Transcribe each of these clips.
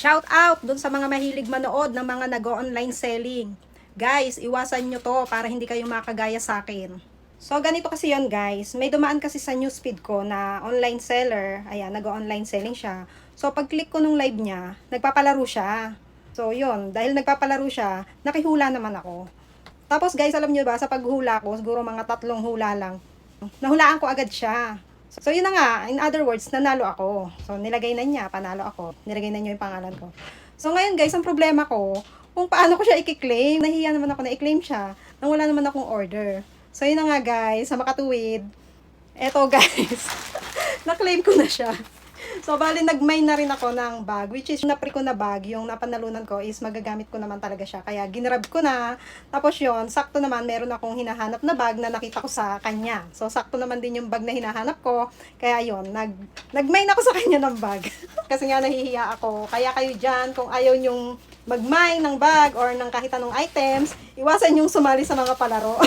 Shout out dun sa mga mahilig manood ng mga nag-online selling. Guys, iwasan nyo to para hindi kayo makagaya sa akin. So, ganito kasi yon guys. May dumaan kasi sa newsfeed ko na online seller. Ayan, nag-online selling siya. So, pag click ko nung live niya, nagpapalaro siya. So, yun. Dahil nagpapalaro siya, nakihula naman ako. Tapos guys, alam nyo ba, sa paghula ko, siguro mga 3 hula lang, nahulaan ko agad siya. So, yun na nga. In other words, nanalo ako. So, nilagay na niya, panalo ako. Nilagay na niya yung pangalan ko. So, ngayon guys, ang problema ko, kung paano ko siya i-claim. Nahihiya naman ako na i-claim siya nang wala naman akong order. So, yun na nga guys, sa makatuwid. Eto guys, na-claim ko na siya. So, bali, nag-mine na rin ako ng bag, which is, yung napri ko na bag, yung napanalunan ko is magagamit ko naman talaga siya. Kaya, ginrab ko na. Tapos yun, sakto naman, meron akong hinahanap na bag na nakita ko sa kanya. So, sakto naman din yung bag na hinahanap ko. Kaya yun, nag-mine ako sa kanya ng bag. Kasi nga, nahihiya ako. Kaya kayo dyan, kung ayaw nyong mag-mine ng bag or ng kahit anong items, iwasan yung sumali sa mga palaro.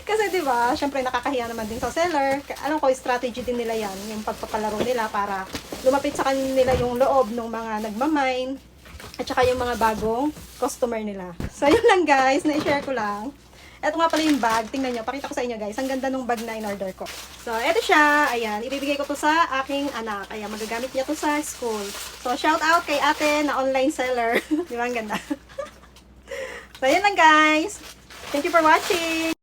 Kasi 'di ba, syempre nakakahiya naman din sa seller. Alam ko, strategy din nila 'yan, yung pagpapalaro nila para lumapit sa kanila yung loob ng mga nagmamine at saka yung mga bagong customer nila. So, yun lang guys, na-share ko lang. Ito nga pala yung bag. Tingnan nyo, pakita ko sa inyo guys. Ang ganda ng bag na in-order ko. So, ito siya. Ayan, ibibigay ko to sa aking anak. Ayan, magagamit niya to sa school. So, shout out kay ate na online seller. Di ba, ang ganda? So, yun lang guys. Thank you for watching.